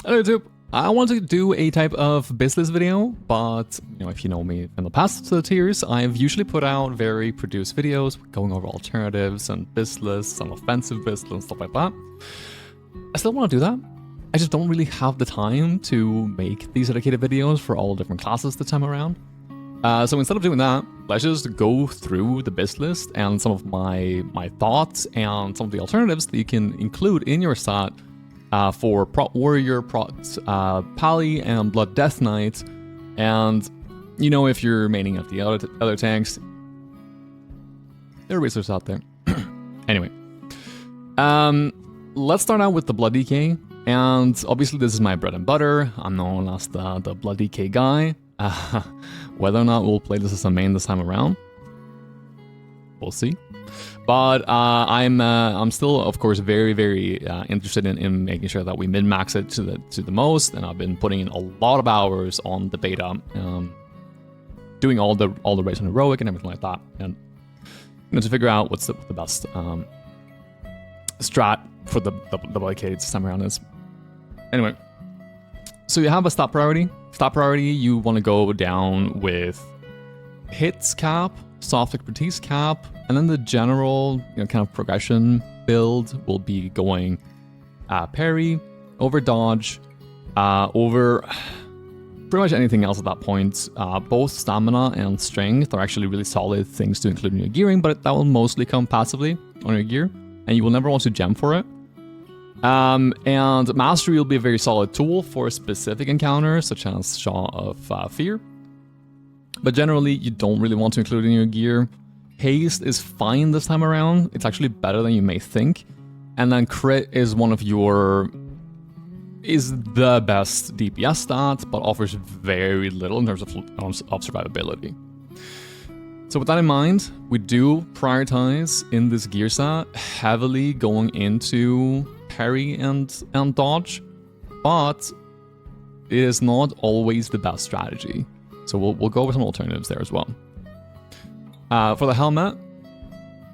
Hello YouTube. I want to do a type of business video, but if you know me in the past tiers, I've usually put out very produced videos going over alternatives and BIS lists, some offensive BIS lists and stuff like that. I still want to do that. I just don't really have the time to make these dedicated videos for all different classes this time around. So instead of doing that, let's just go through the BIS list and some of my thoughts and some of the alternatives that you can include in your set for Prot Warrior, Prot Pally, and Blood Death Knight. And if you're maining up the other tanks, there are resources out there. Anyway, let's start out with the Blood DK. And obviously this is my bread and butter. I'm known as the Blood DK guy. Whether or not we'll play this as a main this time around, we'll see. But I'm still, of course, very interested in making sure that we min-max it to the most. And I've been putting in a lot of hours on the beta, doing all the raids on heroic and everything like that, and to figure out what's the best strat for the blockade this time around is. Anyway, so you have a stat priority. Stat priority, you want to go down with hits cap, soft expertise cap, and then the general kind of progression build will be going parry, over dodge, over pretty much anything else at that point. Both stamina and strength are actually really solid things to include in your gearing, but that will mostly come passively on your gear, and you will never want to gem for it. And mastery will be a very solid tool for specific encounters, such as Shaw of Fear. But generally, you don't really want to include it in your gear. Haste is fine this time around. It's actually better than you may think. And then crit is is the best DPS stat, but offers very little in terms of survivability. So with that in mind, we do prioritize in this gear set heavily going into parry and dodge, but it is not always the best strategy. So we'll go with some alternatives there as well. For the helmet,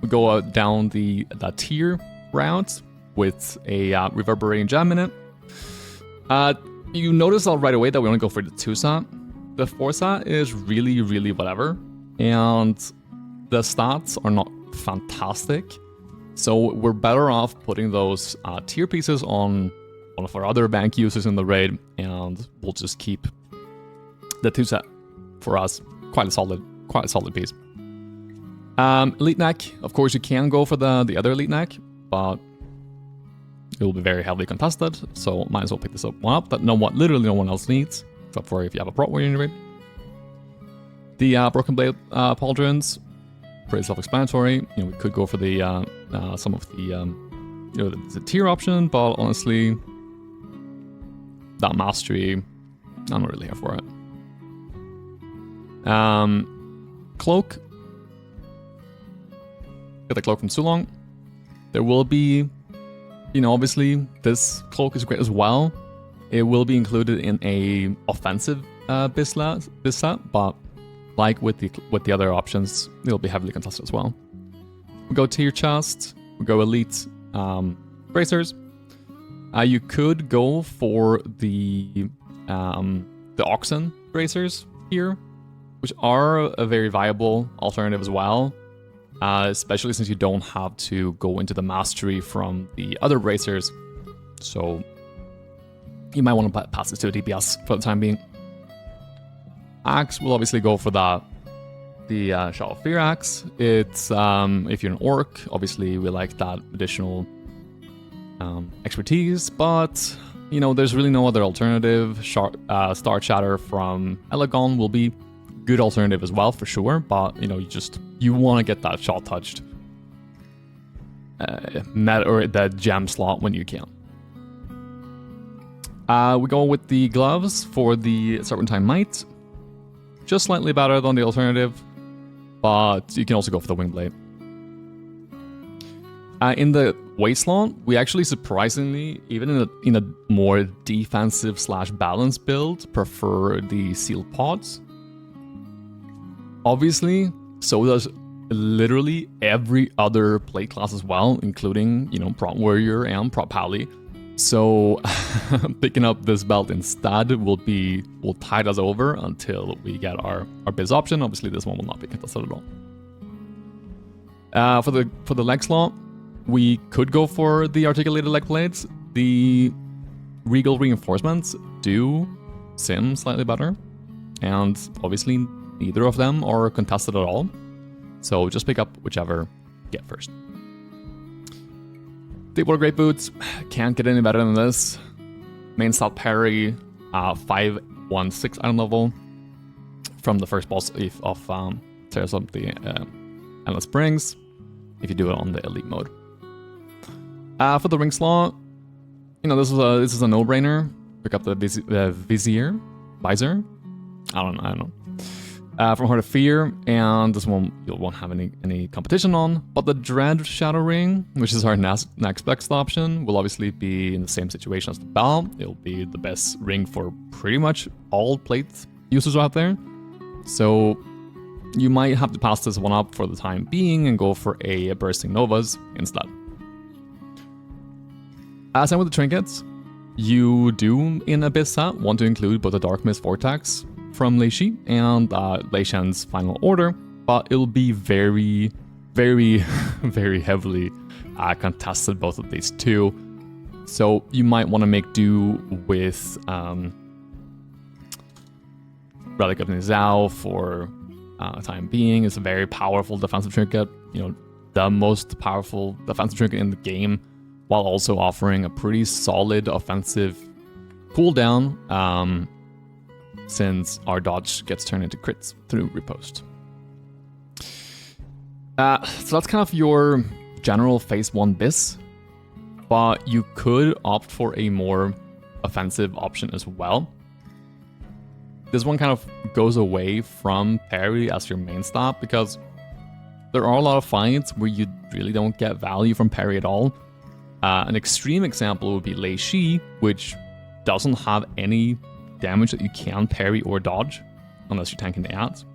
we go down the tier route with a reverberating gem in it. You notice right away that we only go for the 2 set. The 4 set is really whatever, and the stats are not fantastic. So we're better off putting those tier pieces on one of our other bank users in the raid, and we'll just keep the 2 set for us. Quite a solid piece. Elite neck, of course you can go for the other elite neck, but it will be very heavily contested, so might as well pick this one up that literally no one else needs, except for if you have a Prot Warrior in your raid. The Broken Blade Pauldrons, pretty self-explanatory. We could go for the some of the tier option, but honestly, that mastery, I'm not really here for it. Cloak. Get the cloak from Sulong. There will be, obviously this cloak is great as well. It will be included in a offensive BIS set, but like with the other options, it'll be heavily contested as well. We go tier chest. We go elite bracers. You could go for the Oxen bracers here, which are a very viable alternative as well, especially since you don't have to go into the mastery from the other bracers. So you might want to pass this to a DPS for the time being. Axe will obviously go for the Shaw of Fear axe. It's if you're an orc, obviously we like that additional expertise, but there's really no other alternative. Star Shatter from Elegon will be good alternative as well for sure, but you want to get that shot touched or that gem slot when you can. We go with the gloves for the Serpentine Might. Just slightly better than the alternative, but you can also go for the Wing Blade. In the weight slot, we actually surprisingly, even in a more defensive / balanced build, prefer the sealed pods. Obviously, so does literally every other plate class as well, including Prot Warrior and Prot Pally. So picking up this belt instead will tide us over until we get our BIS option. Obviously, this one will not be contested at all. For the leg slot, we could go for the articulated leg plates. The regal reinforcements do sim slightly better, and obviously neither of them are contested at all. So just pick up whichever you get first. Deepwater Great Boots, can't get any better than this. Main stat parry, 516 item level from the first boss of Tears of the Endless Springs, if you do it on the elite mode. For the ring slot, this is a no-brainer. Pick up the visor. I don't know. From Heart of Fear, and this one you won't have any competition on. But the Dread Shadow Ring, which is our next best option, will obviously be in the same situation as the belt. It'll be the best ring for pretty much all plate users out there. So you might have to pass this one up for the time being and go for a Bursting Novas instead. As with the trinkets, you do in a BIS set want to include both the Dark Mist Vortex from Lei Shi and Lei Shen's Final Order, but it'll be very, very, very heavily contested, both of these two. So you might want to make do with Relic of Nizao for the time being. It's a very powerful defensive trinket, the most powerful defensive trinket in the game, while also offering a pretty solid offensive cooldown, since our dodge gets turned into crits through riposte. So that's kind of your general phase 1 BIS, but you could opt for a more offensive option as well. This one kind of goes away from parry as your main stat, because there are a lot of fights where you really don't get value from parry at all. An extreme example would be Lei Shi, which doesn't have any damage that you can parry or dodge, unless you're tanking the ads.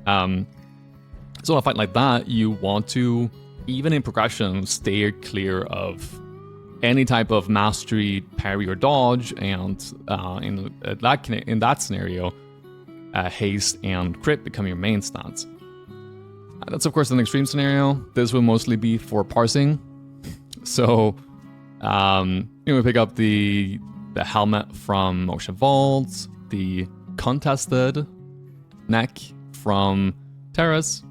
So in a fight like that, you want to, even in progression, stay clear of any type of mastery, parry, or dodge, and in that scenario, haste and crit become your main stats. That's of course an extreme scenario. This will mostly be for parsing. So, we pick up the helmet from Ocean Vaults, the contested neck from Terrace.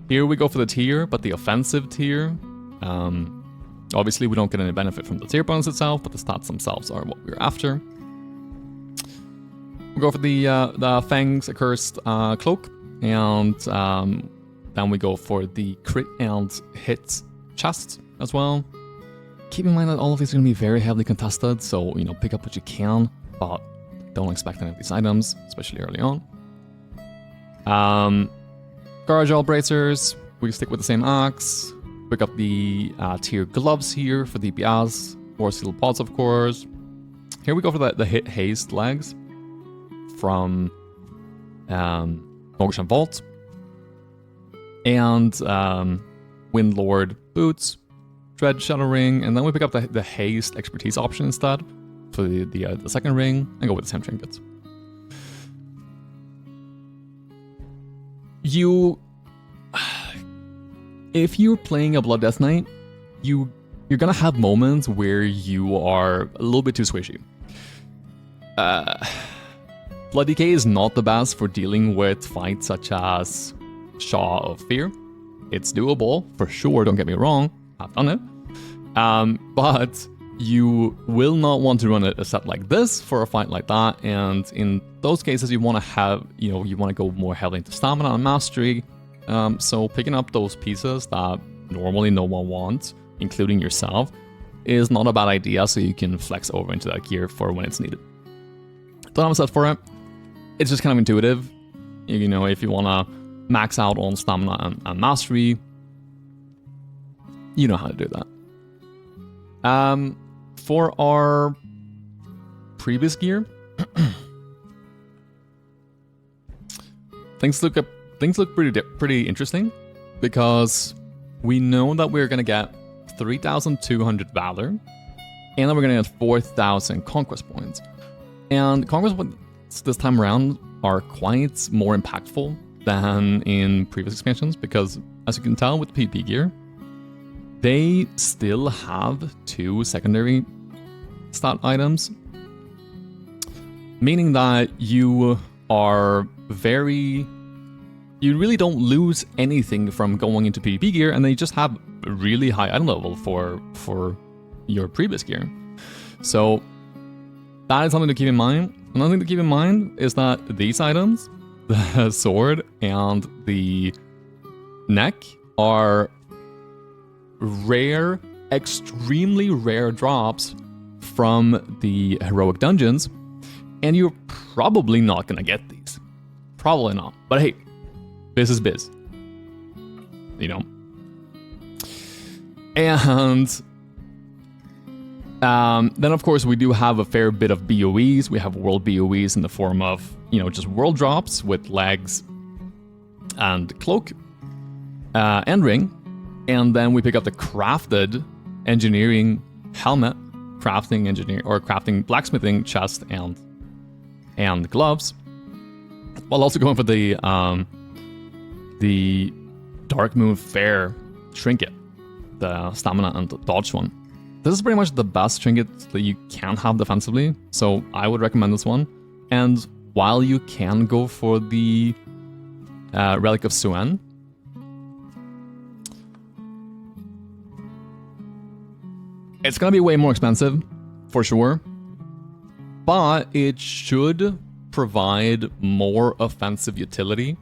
Here we go for the tier, but the offensive tier. Obviously, we don't get any benefit from the tier bonus itself, but the stats themselves are what we're after. We go for the Fangs Accursed Cloak, and then we go for the crit and hit chest as well. Keep in mind that all of these are going to be very heavily contested, so pick up what you can, but don't expect any of these items, especially early on. Garage All Bracers, we stick with the same axe. Pick up the tier gloves here for the BIS, or Steel Pots, of course. Here we go for the hit haste legs from Ocean Vault, and Windlord boots, Dread Shadow Ring, and then we pick up the haste expertise option instead for the second ring, and go with the same trinkets. If you're playing a Blood Death Knight, you're gonna have moments where you are a little bit too squishy. Blood Decay is not the best for dealing with fights such as Shaw of Fear. It's doable, for sure, don't get me wrong, I've done it. But you will not want to run a set like this for a fight like that, and in those cases you want to have, you want to go more heavily into stamina and mastery. So picking up those pieces that normally no one wants, including yourself, is not a bad idea, so you can flex over into that gear for when it's needed. Don't have a set for it. It's just kind of intuitive. If you want to max out on stamina and mastery, you know how to do that. For our previous gear, things look pretty interesting, because we know that we're gonna get 3,200 Valor, And then we're gonna get 4,000 conquest points. And conquest points this time around are quite more impactful than in previous expansions, because as you can tell with PvP gear, they still have 2 secondary stat items, meaning that you really don't lose anything from going into PvP gear, and then you just have a really high item level for your previous gear. So that is something to keep in mind. Another thing to keep in mind is that these items, the sword and the neck, are rare, extremely rare drops from the heroic dungeons, and you're probably not gonna get these. Probably not. But hey, BIS is BIS. You know? And then of course we do have a fair bit of BOEs. We have world BOEs in the form of, just world drops with legs and cloak and ring. And then we pick up the crafted engineering helmet, crafting blacksmithing chest and gloves, while also going for the Dark Moon Fair trinket, the stamina and the dodge one. This is pretty much the best trinket that you can have defensively, so I would recommend this one. And while you can go for the Relic of Suen, it's gonna be way more expensive, for sure, but it should provide more offensive utility,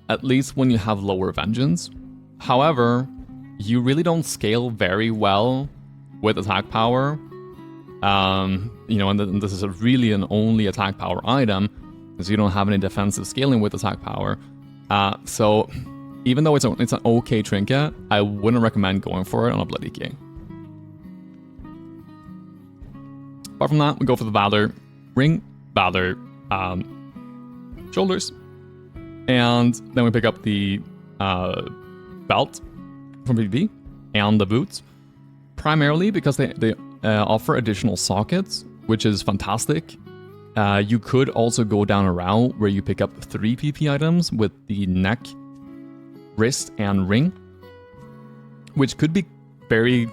at least when you have lower vengeance. However, you really don't scale very well with attack power, and this is really an only attack power item, because you don't have any defensive scaling with attack power. So even though it's an okay trinket, I wouldn't recommend going for it on a Bloody King. Apart from that, we go for the Valor ring, Valor shoulders, and then we pick up the belt from PvP and the boots, primarily because they offer additional sockets, which is fantastic. You could also go down a route where you pick up 3 PP items with the neck, wrist, and ring, which could be very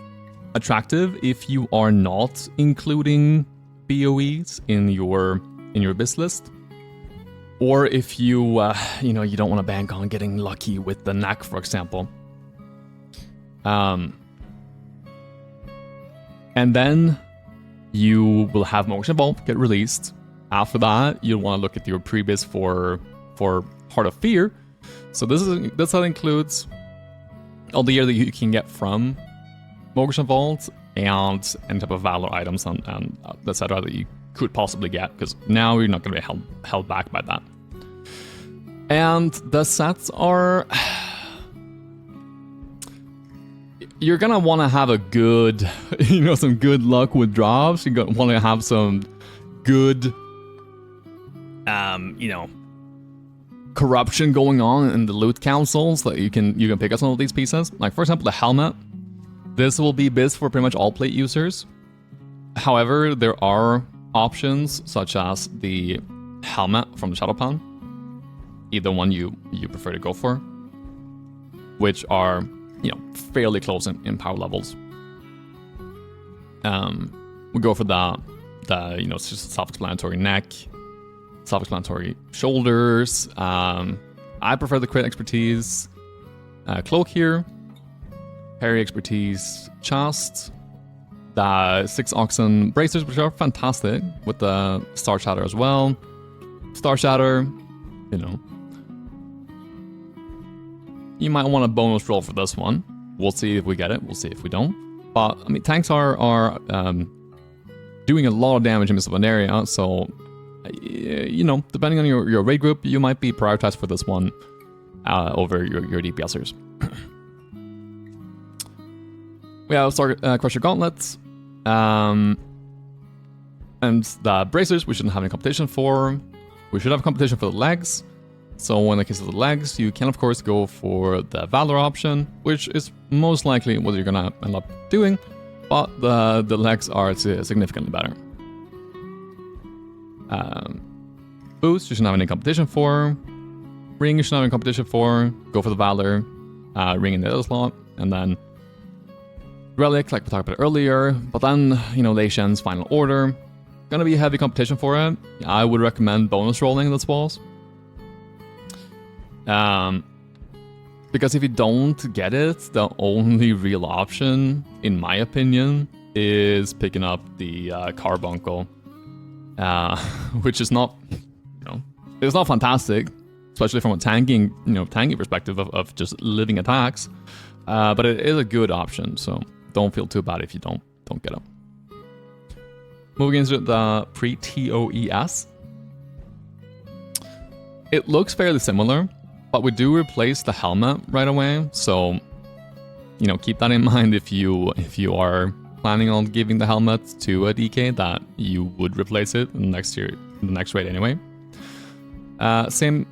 attractive if you are not including BOEs in your BIS list, or if you you don't want to bank on getting lucky with the neck, for example. And then you will have Motion Vault get released. After that, you'll want to look at your pre-BIS for Heart of Fear. So this includes all the gear that you can get from Motion Vault and any type of Valor items and etc. that you could possibly get, because now you're not going to be held back by that. And the sets are... You're gonna want to have a good, some good luck with drops. You're gonna want to have some good, corruption going on in the loot councils that you can pick up some of these pieces. Like, for example, the helmet. This will be BIS for pretty much all plate users. However, there are options such as the helmet from the Shadowpan, either one you prefer to go for, which are fairly close in power levels. We go for the it's just self-explanatory neck, self-explanatory shoulders. I prefer the crit expertise cloak here, parry expertise chest, the 6 oxen bracers, which are fantastic, with the Star Shatter as well. Star Shatter, you might want a bonus roll for this one. We'll see if we get it. We'll see if we don't. But I mean, tanks are doing a lot of damage in this open area, so depending on your raid group, you might be prioritized for this one over your DPSers. We have Crusher Gauntlets, and the bracers we shouldn't have any competition for. We should have competition for the legs. So in the case of the legs, you can of course go for the Valor option, which is most likely what you're gonna end up doing. but the legs are significantly better. Boots, you shouldn't have any competition for. Ring, you shouldn't have any competition for. Go for the Valor. Ring in the other slot. And then Relic, like we talked about earlier. But then, you know, Lei Shen's Final Order. Gonna be a heavy competition for it. I would recommend bonus rolling the spells. Because if you don't get it, the only real option, in my opinion, is picking up the Carbuncle. Which is not, you know, it's not fantastic, especially from a tanking perspective of just living attacks. But it is a good option, so don't feel too bad if you don't get it. Moving into the pre-TOES. It looks fairly similar, but we do replace the helmet right away, so you know, keep that in mind if you are planning on giving the helmet to a DK, that you would replace it in the next raid anyway. Same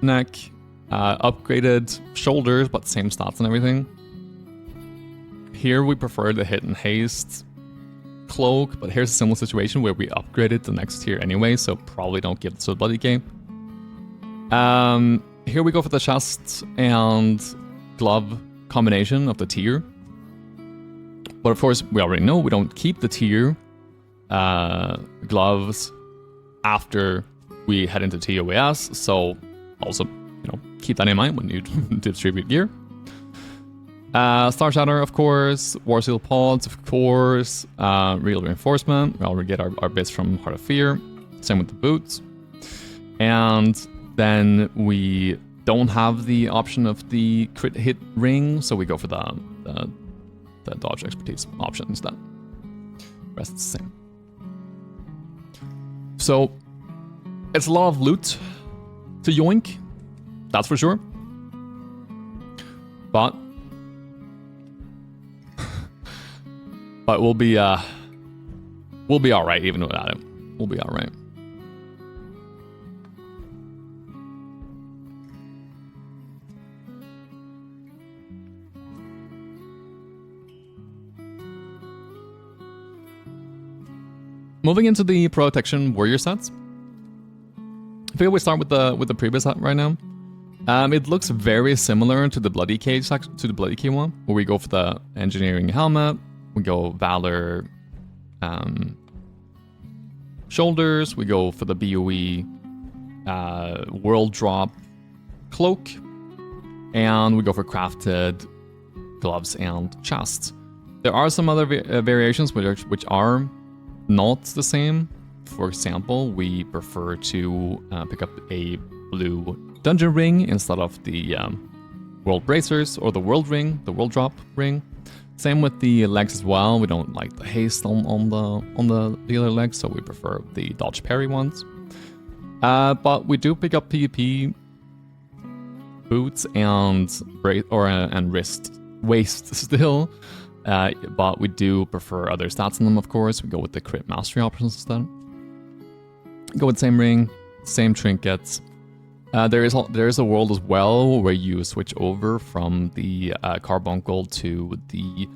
neck, upgraded shoulders, but same stats and everything. Here we prefer the hit and haste cloak, but here's a similar situation where we upgraded the next tier anyway, so probably don't give it to the bloody DK. Here we go for the chest and glove combination of the tier. But of course, we already know we don't keep the tier gloves after we head into TOES, so also, you know, keep that in mind when you distribute gear. Star Shatter, of course, Warseal Pods, of course, Real Reinforcement. We already get our bits from Heart of Fear. Same with the boots. And then we don't have the option of the crit hit ring, so we go for the dodge expertise option instead. Rest is the same. So it's a lot of loot to yoink, that's for sure. But we'll be all right even without it. We'll be all right. Moving into the protection warrior sets. I figure we start with the previous set right now. It looks very similar to the Bloody Cage one, where we go for the engineering helmet, we go Valor shoulders, we go for the BOE world drop cloak, and we go for crafted gloves and chests. There are some other variations which are not the same. For example, we prefer to pick up a blue dungeon ring instead of the world bracers or the world ring, the world drop ring. Same with the legs as well. We don't like the haste on the other legs, so we prefer the dodge parry ones. But we do pick up PvP boots and waist still. But we do prefer other stats in them, of course. We go with the crit mastery options instead. Go with same ring, same trinkets. There is a world as well where you switch over from the Carbuncle to the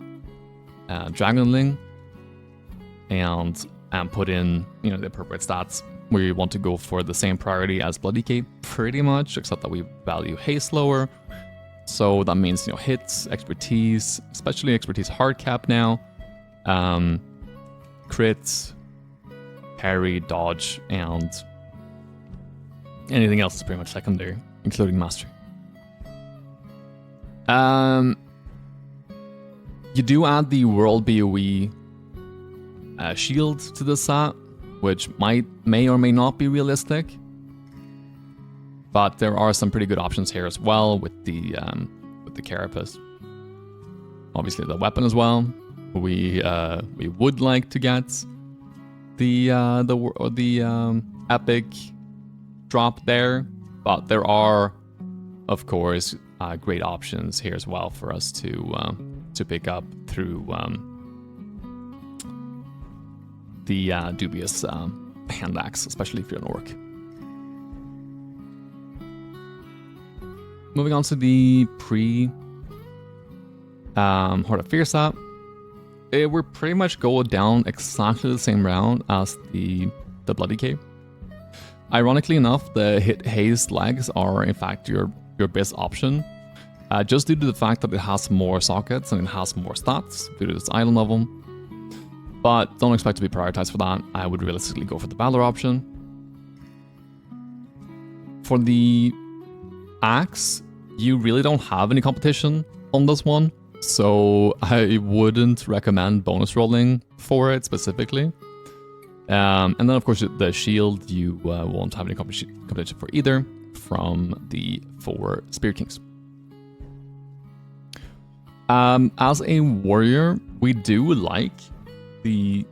Dragonling and put in, you know, the appropriate stats where you want to go for the same priority as Bloody Cape, pretty much, except that we value haste lower. So that means, you know, hits, expertise, especially expertise hard cap now, crits, parry, dodge, and anything else is pretty much secondary, including mastery. You do add the World BOE shield to this set, which may or may not be realistic. But there are some pretty good options here as well with the Carapace. Obviously the weapon as well. We would like to get the epic drop there, but there are, of course, great options here as well for us to pick up through the dubious hand axe, especially if you're an orc. Moving on to the Heart of Fear set. it would pretty much go down exactly the same route as the Bloody K. Ironically enough, the hit haste legs are in fact your best option, just due to the fact that it has more sockets and it has more stats due to its island level. But don't expect to be prioritized for that. I would realistically go for the Valor option. For the Axe, you really don't have any competition on this one, so I wouldn't recommend bonus rolling for it specifically. And then of course the shield, you won't have any competition for either from the 4 Spear Kings. As a warrior, we do like the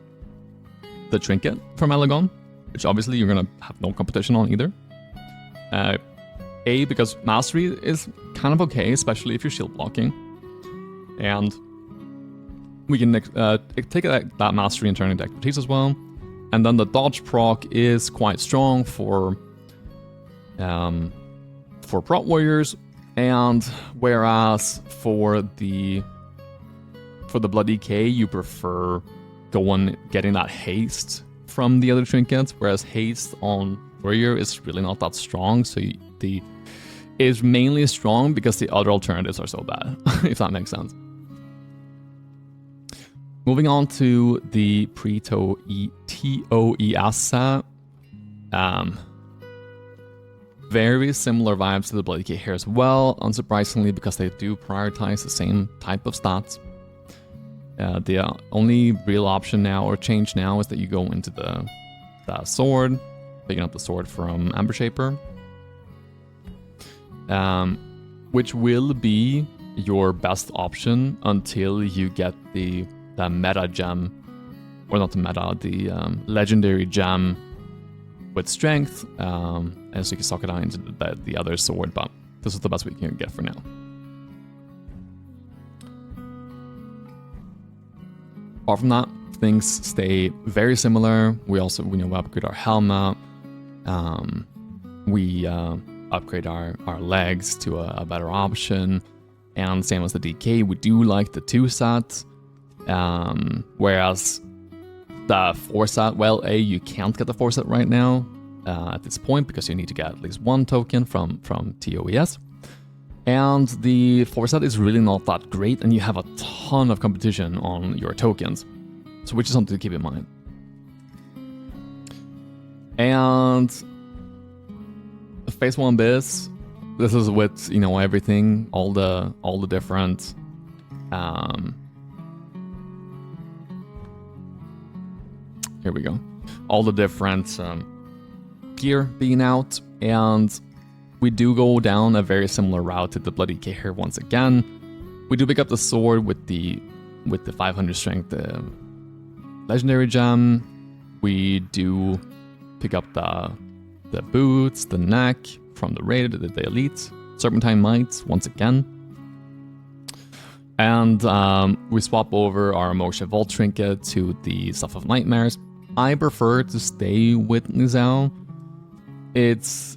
trinket from Elegon, which obviously you're gonna have no competition on either. Because mastery is kind of okay, especially if you're shield blocking, and we can take that mastery and turn it into expertise as well. And then the dodge proc is quite strong for Prot warriors, and whereas for the Bloody K you prefer getting that haste from the other trinkets, whereas haste on warrior is really not that strong, so it's mainly strong because the other alternatives are so bad, if that makes sense. Moving on to the pre-TOES set. Very similar vibes to the Bloody K here as well, unsurprisingly, because they do prioritize the same type of stats. The only real option now, or change now, is that you go into the sword, picking up the sword from Amber Shaper, which will be your best option until you get the meta gem, or not the meta, the legendary gem with strength, and so you can suck it out into the other sword, but this is the best we can get for now. Apart from that, things stay very similar. We upgrade our helmet, we upgrade our legs to a better option, and same as the DK, we do like the 2 set, whereas the 4 set, well, you can't get the 4 set right now at this point because you need to get at least 1 token from TOES. And the 4 set is really not that great, and you have a ton of competition on your tokens, so which is something to keep in mind. And Phase 1 BIS, this is with everything, all the different here we go, all the different gear being out, and we do go down a very similar route to the Bloody K here once again. We do pick up the sword with the 500 strength legendary gem. We do pick up the boots, the neck from the raid, the elite, Serpentine Might once again. And we swap over our Moshe Vault trinket to the Stuff of Nightmares. I prefer to stay with Nizal. It's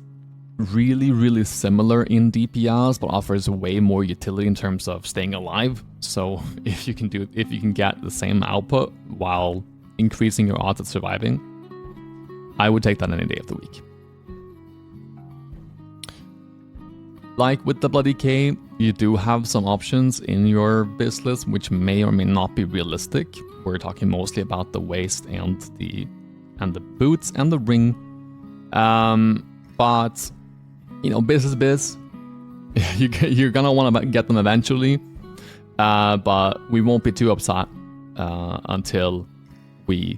really, really similar in DPS, but offers way more utility in terms of staying alive. So if you can get the same output while increasing your odds of surviving, I would take that any day of the week. Like with the Bloody K, you do have some options in your BIS list which may or may not be realistic. We're talking mostly about the waist and the boots and the ring. But BIS is BIS. You're gonna want to get them eventually, but we won't be too upset until with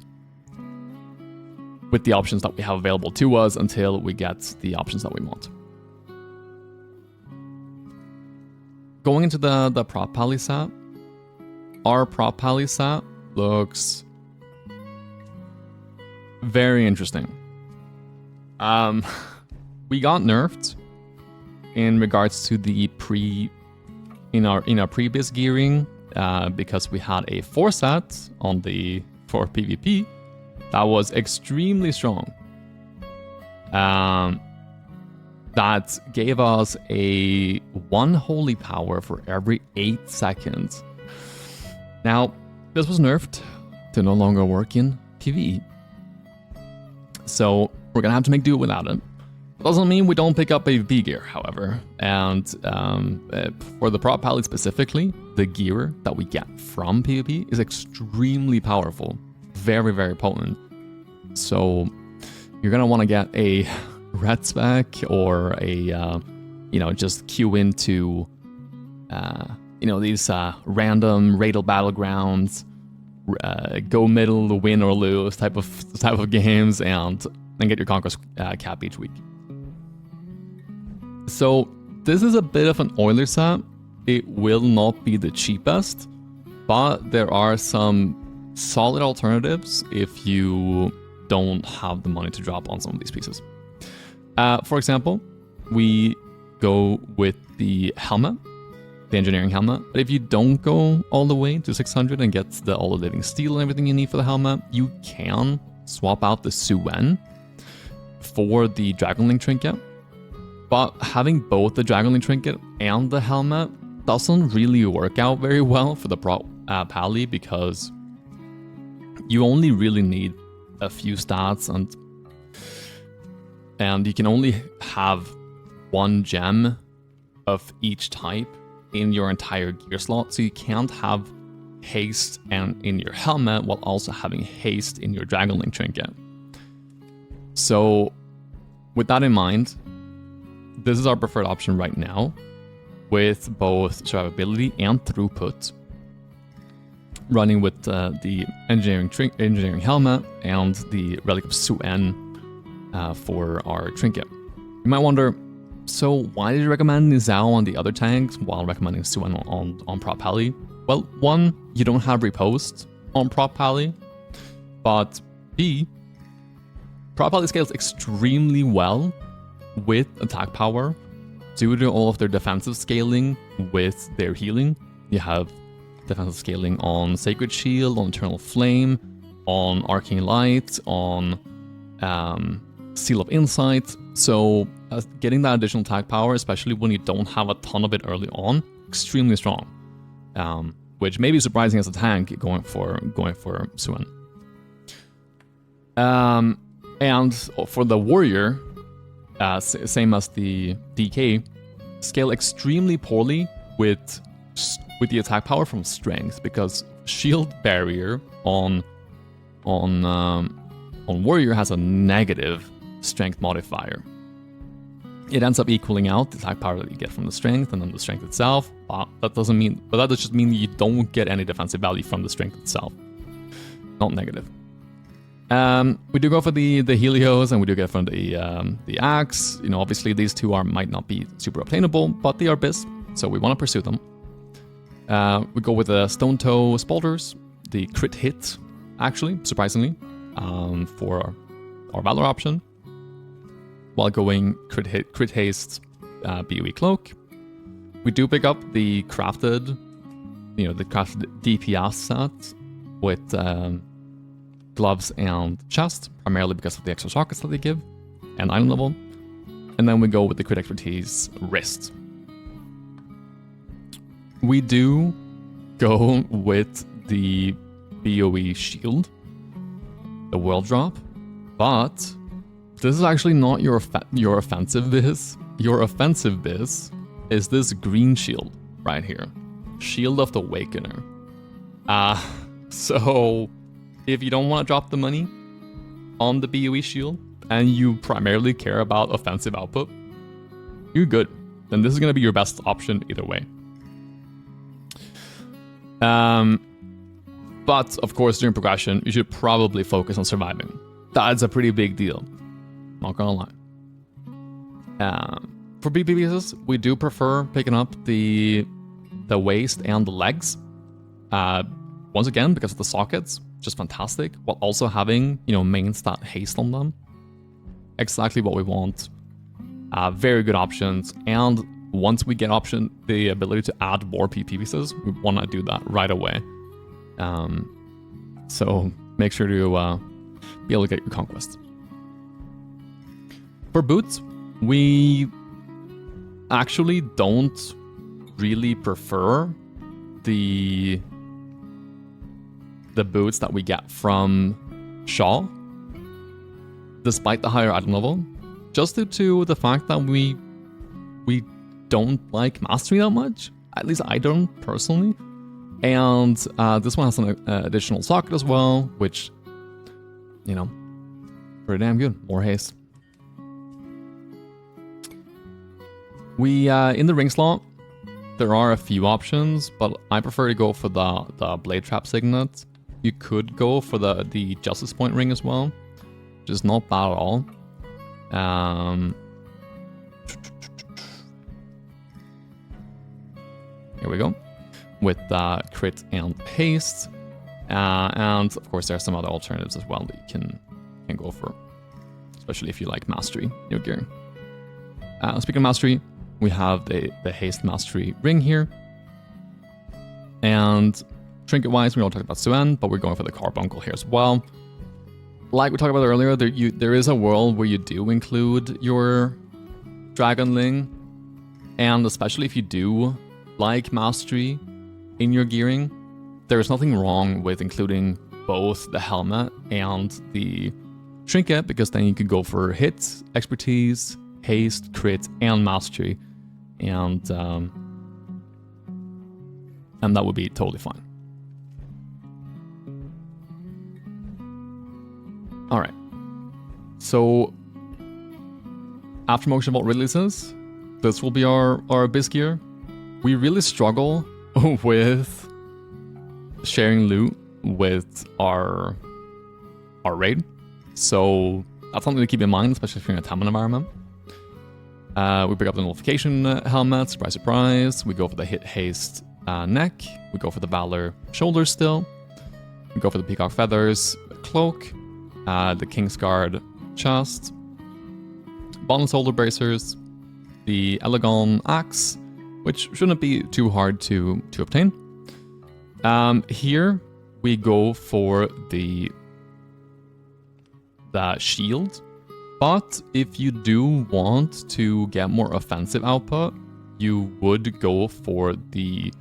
the options that we have available to us, until we get the options that we want. Going into the Prot Pally set, our Prot Pally set looks very interesting. We got nerfed in regards to the in our previous gearing, because we had a 4 set for PvP that was extremely strong. That gave us a 1 holy power for every 8 seconds. Now, this was nerfed to no longer work in PvE. So we're gonna have to make do without it. Doesn't mean we don't pick up PvP gear, however. And for the Prot Pally specifically, the gear that we get from PvP is extremely powerful. Very, very potent. So you're gonna want to get a red spec or a, just queue into, these random raidal battlegrounds, go middle, win or lose type of games, and get your conquest cap each week. So this is a bit of an Euler set. It will not be the cheapest, but there are some solid alternatives if you don't have the money to drop on some of these pieces. For example, we go with the helmet, the engineering helmet. But if you don't go all the way to 600 and get all the living steel and everything you need for the helmet, you can swap out the Suen for the Dragonling trinket. But having both the Dragonling trinket and the helmet doesn't really work out very well for the Prot Pally, because you only really need a few stats, and you can only have one gem of each type in your entire gear slot, so you can't have haste and in your helmet while also having haste in your Dragonling trinket. So with that in mind, this is our preferred option right now, with both survivability and throughput, running with the engineering helmet and the Relic of Suen for our trinket. You might wonder, so why did you recommend Nizao on the other tanks while recommending Suen on Prot Pally? Well, one, you don't have repost on Prot Pally, but B, Prot Pally scales extremely well with attack power due to all of their defensive scaling with their healing. You have defensive scaling on Sacred Shield, on Eternal Flame, on Arcane Light, on Seal of Insight. So getting that additional attack power, especially when you don't have a ton of it early on, extremely strong. Which may be surprising as a tank going for Suen. And for the Warrior, same as the DK, scale extremely poorly with the attack power from strength, because shield barrier on Warrior has a negative strength modifier. It ends up equaling out the attack power that you get from the strength and then the strength itself, but that does just mean you don't get any defensive value from the strength itself. Not negative. We do go for the Helios, and we do get from the Axe. Obviously these two might not be super obtainable, but they are BIS, so we want to pursue them. We go with the Stone Toe Spalders, the crit hit, actually, surprisingly, for our Valor option, while going crit haste BOE Cloak. We do pick up the crafted DPS set with gloves and chest, primarily because of the extra sockets that they give, and item level. And then we go with the crit expertise wrist. We do go with the BOE shield, the world drop, but this is actually not your offensive BIS. Your offensive BIS is this green shield right here, Shield of the Awakener. So if you don't want to drop the money on the BOE shield and you primarily care about offensive output, you're good. Then this is going to be your best option either way. But of course, during progression, you should probably focus on surviving. That's a pretty big deal. Not gonna lie. For BPBs, we do prefer picking up the waist and the legs. Once again, because of the sockets, just fantastic. While also having, main stat haste on them. Exactly what we want. Very good options. And once we get the ability to add more PP pieces, we want to do that right away. So make sure to be able to get your conquest. For boots, we actually don't really prefer the the boots that we get from Shaw, despite the higher item level, just due to the fact that we don't like mastery that much. At least I don't personally. And this one has an additional socket as well, which, you know, pretty damn good. More haste. We in the ring slot, there are a few options, but I prefer to go for the blade trap signet. You could go for the justice point ring as well, which is not bad at all. Here we go, with crit and haste, and of course there's some other alternatives as well that you can go for, especially if you like mastery in your gear. Speaking of mastery, we have the haste mastery ring here, and trinket wise we all talked about Suen, but we're going for the carbuncle here as well. Like we talked about earlier, there is a world where you do include your dragonling, and especially if you do like mastery in your gearing, there's nothing wrong with including both the helmet and the trinket, because then you could go for hits, expertise, haste, crit, and mastery, and that would be totally fine. All right, so after Motion Vault releases, this will be our BIS gear. We really struggle with sharing loot with our raid, so that's something to keep in mind, especially if you're in a Taman environment. We pick up the nullification helmet, surprise, surprise. We go for the hit haste neck. We go for the Valor shoulders still. We go for the peacock feathers cloak, the Kingsguard chest, bottom shoulder bracers, the Elegon axe, which shouldn't be too hard to obtain. Here we go for the shield, but if you do want to get more offensive output, you would go for the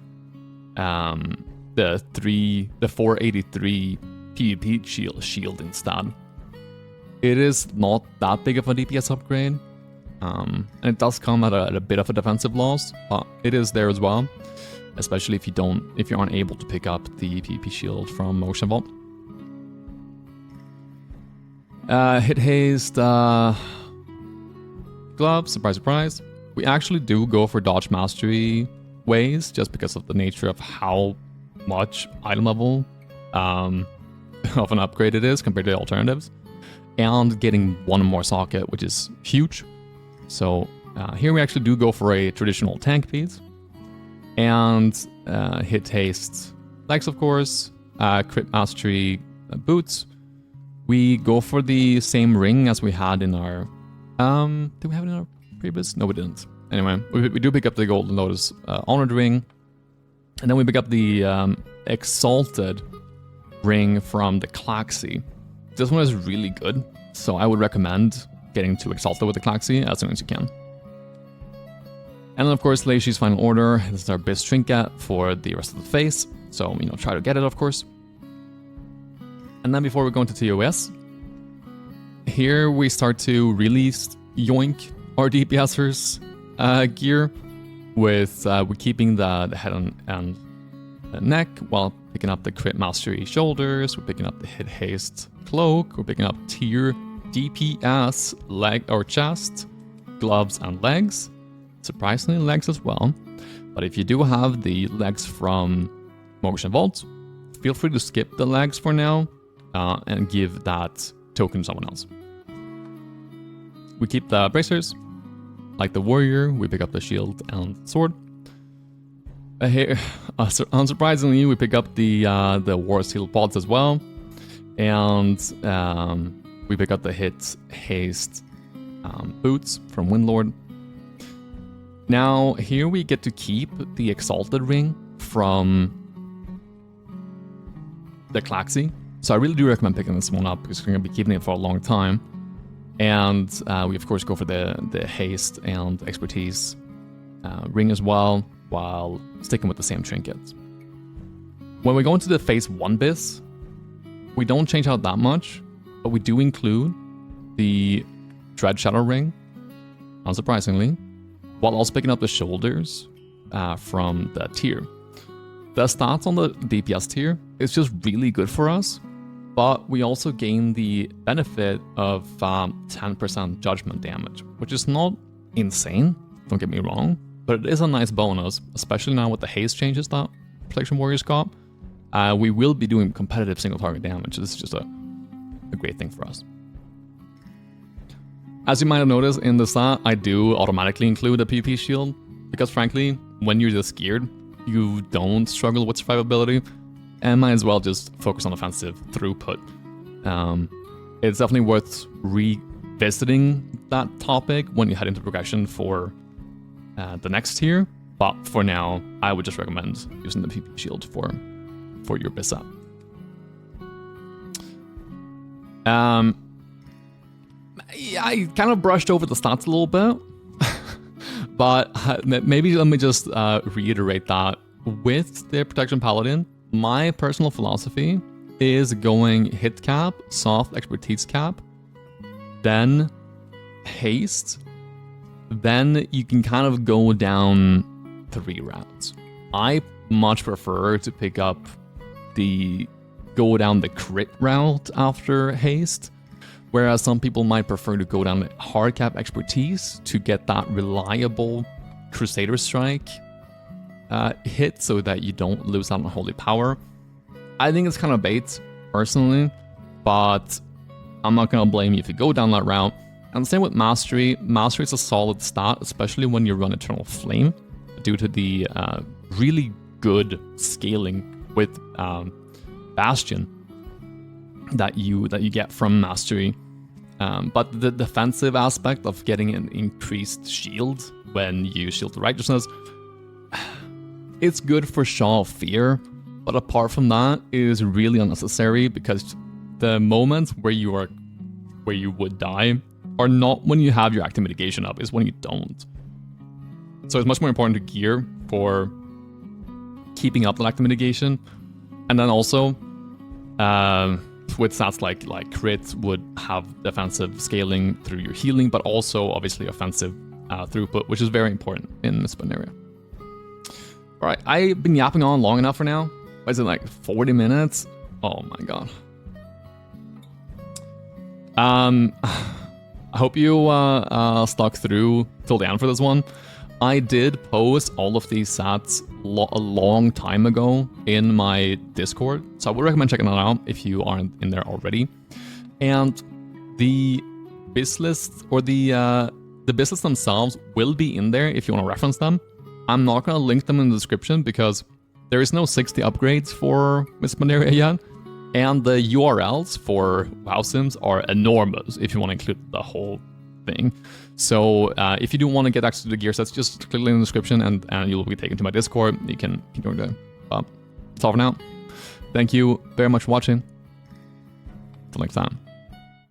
483 PvP shield instead. It is not that big of a DPS upgrade, and it does come at a bit of a defensive loss, but it is there as well, especially if you aren't able to pick up the PvP shield from Motion Vault. Hit haste gloves, surprise, surprise. We actually do go for dodge mastery ways, just because of the nature of how much item level of an upgrade it is compared to the alternatives, and getting one more socket, which is huge. So here we actually do go for a traditional tank piece, and hit haste legs, of course, crit mastery boots. We go for the same ring as we had in our... did we have it in our previous? No, we didn't. Anyway, we do pick up the Golden Lotus Honored ring. And then we pick up the Exalted ring from the Klaxi. This one is really good, so I would recommend getting to Exalted with the Klaxi as soon as you can. And then, of course, Leishi's Final Order. This is our BIS trinket for the rest of the face, so, you know, try to get it, of course. And then before we go into TOS, here we start to really yoink our DPSers gear with we're keeping the head and the neck while picking up the crit mastery shoulders. We're picking up the hit haste cloak. We're picking up tier DPS leg or chest, gloves, and legs. Surprisingly, legs as well. But if you do have the legs from Motion Vault, feel free to skip the legs for now. And give that token to someone else. We keep the bracers. Like the warrior, we pick up the shield and sword. Here, unsurprisingly, we pick up the war seal pods as well. And we pick up the hit haste boots from Windlord. Now, here we get to keep the Exalted ring from the Klaxi. So I really do recommend picking this one up, because we're going to be keeping it for a long time. And we, of course, go for the haste and expertise ring as well, while sticking with the same trinkets. When we go into the phase 1 BIS, we don't change out that much, but we do include the Dread Shadow Ring, unsurprisingly, while also picking up the shoulders from the tier. The stats on the DPS tier is just really good for us, but we also gain the benefit of 10% judgment damage, which is not insane, don't get me wrong, but it is a nice bonus, especially now with the haste changes that Protection Warriors got. We will be doing competitive single target damage. This is just a great thing for us. As you might have noticed in the stat, I do automatically include a PvP shield, because frankly, when you're this geared, you don't struggle with survivability, and might as well just focus on offensive throughput. It's definitely worth revisiting that topic when you head into progression for the next tier, but for now, I would just recommend using the PvP shield for your BIS up. Yeah, I kind of brushed over the stats a little bit, but maybe let me just reiterate that with the Protection Paladin, my personal philosophy is going hit cap, soft expertise cap, then haste, then you can kind of go down 3 rounds. I much prefer to pick up go down the crit route after haste, whereas some people might prefer to go down the hard cap expertise to get that reliable Crusader Strike hit so that you don't lose out on holy power. I think it's kind of bait, personally, but I'm not going to blame you if you go down that route. And same with Mastery. Mastery is a solid stat, especially when you run Eternal Flame, due to the really good scaling with Bastion that you get from Mastery. But the defensive aspect of getting an increased shield when you shield the Righteousness, it's good for Shaw of Fear, but apart from that, it is really unnecessary, because the moments where you would die are not when you have your active mitigation up, it's when you don't. So it's much more important to gear for keeping up the active mitigation, and then also with stats like crits would have defensive scaling through your healing, but also obviously offensive throughput, which is very important in this area. All right, I've been yapping on long enough for now. What is it, like 40 minutes? Oh my god. I hope you stuck through till the end for this one. I did post all of these stats a long time ago in my Discord, so I would recommend checking that out if you aren't in there already. And the BIS list, or the BIS lists themselves, will be in there if you want to reference them. I'm not going to link them in the description because there is no 60 upgrades for Miss Pandaria yet, and the URLs for WoW Sims are enormous if you want to include the whole thing. So if you do want to get access to the gear sets, just click the link in the description and you'll be taken to my Discord. You can join there. But that's all for now. Thank you very much for watching. Till next time.